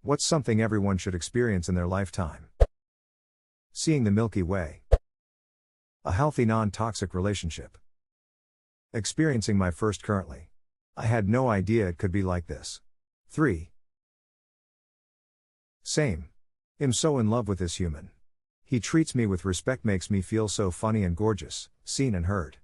What's something everyone should experience in their lifetime? Seeing the Milky Way. A healthy non-toxic relationship. Experiencing my first currently. I had no idea it could be like this. 3. Same. I'm so in love with this human. He treats me with respect, makes me feel so funny and gorgeous, seen and heard.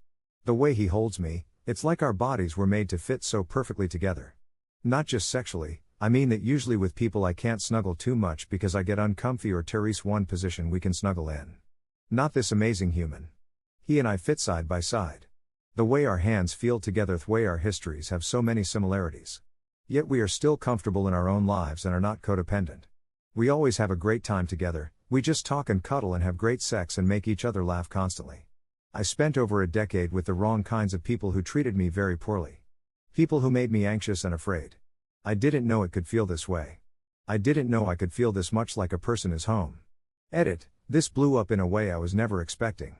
The way he holds me, it's like our bodies were made to fit so perfectly together. Not just sexually, I mean that usually with people I can't snuggle too much because I get uncomfy or Therese one position we can snuggle in. Not this amazing human. He and I fit side by side. The way our hands feel together, the way our histories have so many similarities. Yet we are still comfortable in our own lives and are not codependent. We always have a great time together, we just talk and cuddle and have great sex and make each other laugh constantly. I spent over a decade with the wrong kinds of people who treated me very poorly. People who made me anxious and afraid. I didn't know it could feel this way. I didn't know I could feel this much like a person is home. Edit, this blew up in a way I was never expecting.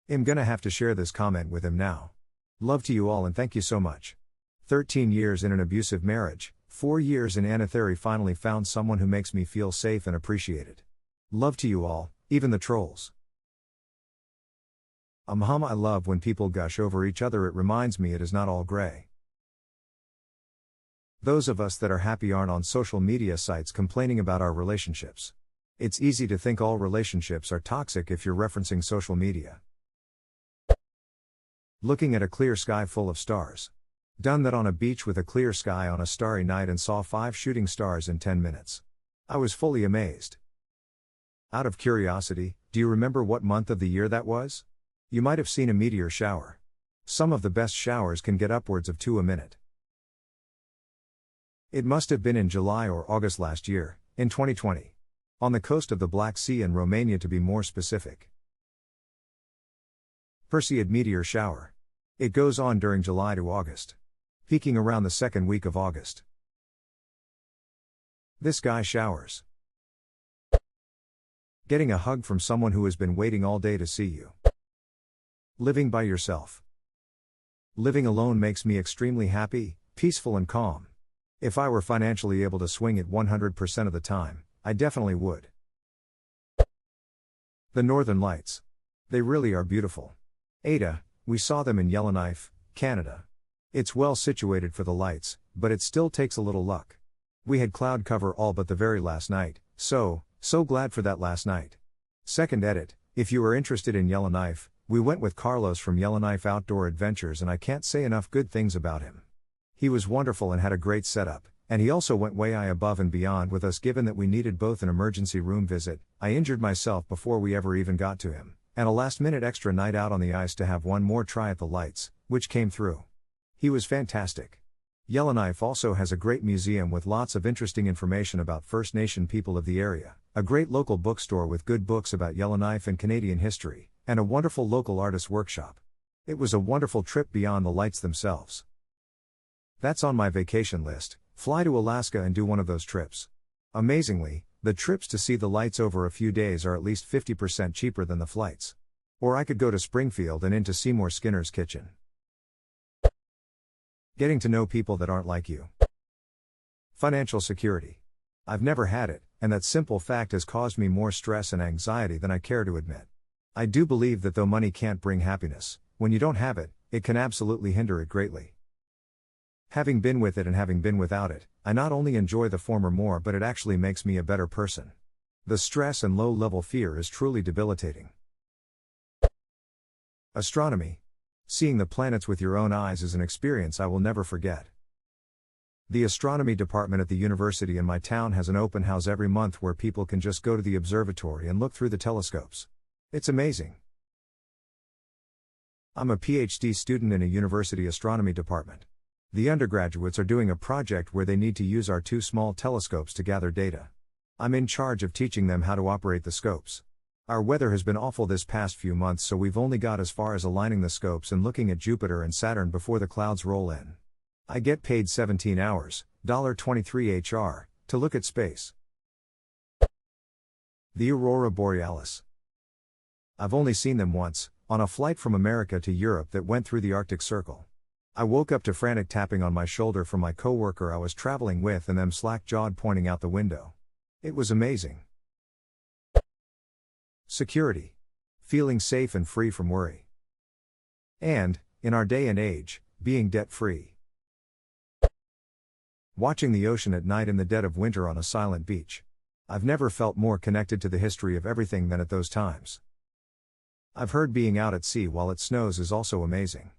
I'm gonna have to share this comment with him now. Love to you all and thank you so much. 13 years in an abusive marriage, 4 years in anatherapy, finally found someone who makes me feel safe and appreciated. Love to you all, even the trolls. I love when people gush over each other, it reminds me it is not all gray. Those of us that are happy aren't on social media sites complaining about our relationships. It's easy to think all relationships are toxic if you're referencing social media. Looking at a clear sky full of stars. Done that on a beach with a clear sky on a starry night and saw 5 shooting stars in 10 minutes. I was fully amazed. Out of curiosity, do you remember what month of the year that was? You might have seen a meteor shower. Some of the best showers can get upwards of 2 a minute. It must have been in July or August last year, in 2020. On the coast of the Black Sea in Romania to be more specific. Perseid meteor shower. It goes on during July to August. Peaking around the second week of August. This guy showers. Getting a hug from someone who has been waiting all day to see you. Living by yourself. Living alone makes me extremely happy, peaceful and calm. If I were financially able to swing it 100% of the time, I definitely would. The Northern Lights. They really are beautiful. Ada, we saw them in Yellowknife, Canada. It's well situated for the lights, but it still takes a little luck. We had cloud cover all but the very last night, so glad for that last night. Second edit, if you are interested in Yellowknife, we went with Carlos from Yellowknife Outdoor Adventures and I can't say enough good things about him. He was wonderful and had a great setup, and he also went way above and beyond with us given that we needed both an emergency room visit, I injured myself before we ever even got to him, and a last-minute extra night out on the ice to have one more try at the lights, which came through. He was fantastic. Yellowknife also has a great museum with lots of interesting information about First Nation people of the area, a great local bookstore with good books about Yellowknife and Canadian history, and a wonderful local artist workshop. It was a wonderful trip beyond the lights themselves. That's on my vacation list, fly to Alaska and do one of those trips. Amazingly, the trips to see the lights over a few days are at least 50% cheaper than the flights. Or I could go to Springfield and into Seymour Skinner's kitchen. Getting to know people that aren't like you. Financial security. I've never had it, and that simple fact has caused me more stress and anxiety than I care to admit. I do believe that though money can't bring happiness, when you don't have it, it can absolutely hinder it greatly. Having been with it and having been without it, I not only enjoy the former more but it actually makes me a better person. The stress and low-level fear is truly debilitating. Astronomy. Seeing the planets with your own eyes is an experience I will never forget. The astronomy department at the university in my town has an open house every month where people can just go to the observatory and look through the telescopes. It's amazing. I'm a PhD student in a university astronomy department. The undergraduates are doing a project where they need to use our 2 small telescopes to gather data. I'm in charge of teaching them how to operate the scopes. Our weather has been awful this past few months, so we've only got as far as aligning the scopes and looking at Jupiter and Saturn before the clouds roll in. I get paid 17 hours, $23 HR, to look at space. The Aurora Borealis. I've only seen them once, on a flight from America to Europe that went through the Arctic Circle. I woke up to frantic tapping on my shoulder from my coworker I was traveling with and them slack-jawed pointing out the window. It was amazing. Security. Feeling safe and free from worry. And, in our day and age, being debt-free. Watching the ocean at night in the dead of winter on a silent beach. I've never felt more connected to the history of everything than at those times. I've heard being out at sea while it snows is also amazing.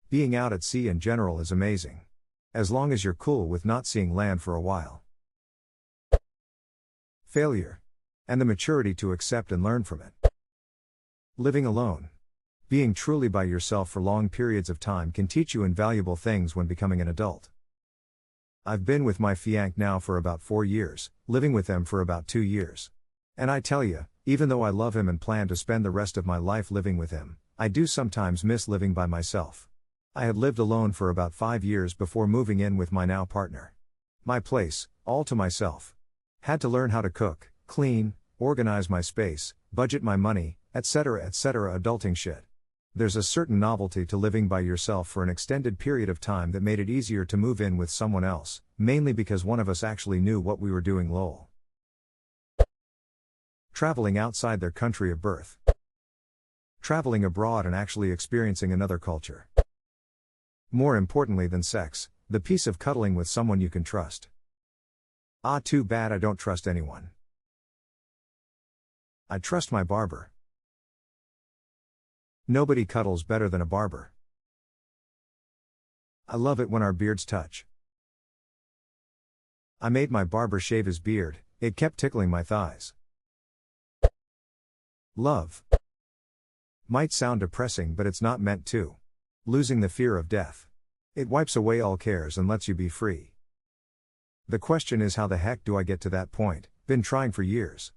Being out at sea in general is amazing. As long as you're cool with not seeing land for a while. Failure. And the maturity to accept and learn from it. Living alone. Being truly by yourself for long periods of time can teach you invaluable things when becoming an adult. I've been with my fiancé now for about 4 years, living with them for about 2 years. And I tell you, even though I love him and plan to spend the rest of my life living with him, I do sometimes miss living by myself. I had lived alone for about 5 years before moving in with my now partner. My place, all to myself. Had to learn how to cook, clean, organize my space, budget my money, etc. Adulting shit. There's a certain novelty to living by yourself for an extended period of time that made it easier to move in with someone else, mainly because one of us actually knew what we were doing. Lol. Traveling outside their country of birth. Traveling abroad and actually experiencing another culture. More importantly than sex, the peace of cuddling with someone you can trust. Ah, too bad I don't trust anyone. I trust my barber. Nobody cuddles better than a barber. I love it when our beards touch. I made my barber shave his beard, it kept tickling my thighs. Love. Might sound depressing, but it's not meant to. Losing the fear of death. It wipes away all cares and lets you be free. The question is, how the heck do I get to that point? Been trying for years.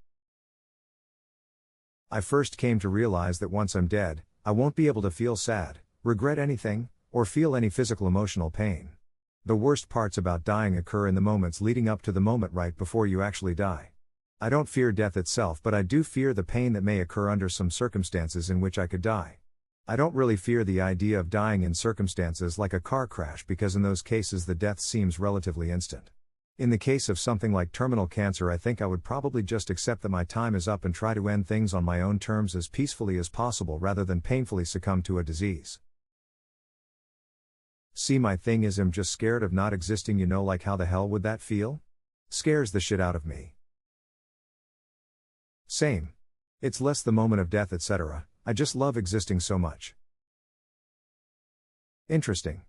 I first came to realize that once I'm dead, I won't be able to feel sad, regret anything, or feel any physical emotional pain. The worst parts about dying occur in the moments leading up to the moment right before you actually die. I don't fear death itself, but I do fear the pain that may occur under some circumstances in which I could die. I don't really fear the idea of dying in circumstances like a car crash, because in those cases the death seems relatively instant. In the case of something like terminal cancer, I think I would probably just accept that my time is up and try to end things on my own terms as peacefully as possible rather than painfully succumb to a disease. See, my thing is, I'm just scared of not existing, like how the hell would that feel? Scares the shit out of me. Same. It's less the moment of death, etc. I just love existing so much. Interesting.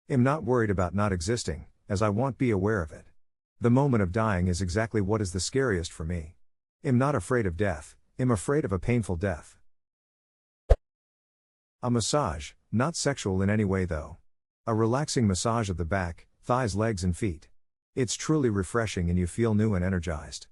I'm not worried about not existing, as I won't be aware of it. The moment of dying is exactly what is the scariest for me. I'm not afraid of death, I'm afraid of a painful death. A massage, not sexual in any way though. A relaxing massage of the back, thighs, legs and feet. It's truly refreshing and you feel new and energized.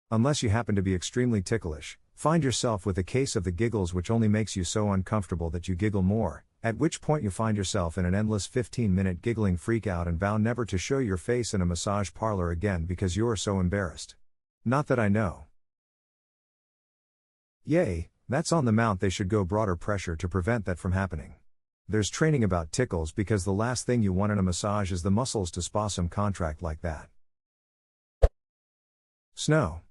Unless you happen to be extremely ticklish, find yourself with a case of the giggles which only makes you so uncomfortable that you giggle more, at which point you find yourself in an endless 15-minute giggling freakout and vow never to show your face in a massage parlor again because you're so embarrassed. Not that I know. Yay, that's on the mount. They should go broader pressure to prevent that from happening. There's training about tickles because the last thing you want in a massage is the muscles to spasm contract like that. Snow.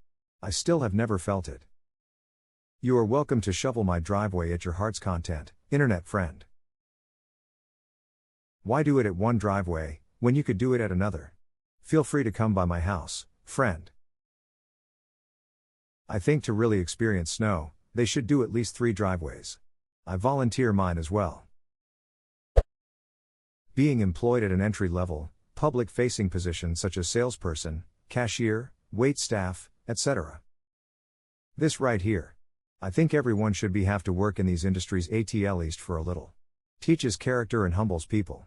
I still have never felt it. You are welcome to shovel my driveway at your heart's content, internet friend. Why do it at one driveway, when you could do it at another? Feel free to come by my house, friend. I think to really experience snow, they should do at least 3 driveways. I volunteer mine as well. Being employed at an entry-level, public-facing position such as salesperson, cashier, wait staff, etc. This right here. I think everyone should have to work in these industries at least for a little. Teaches character and humbles people.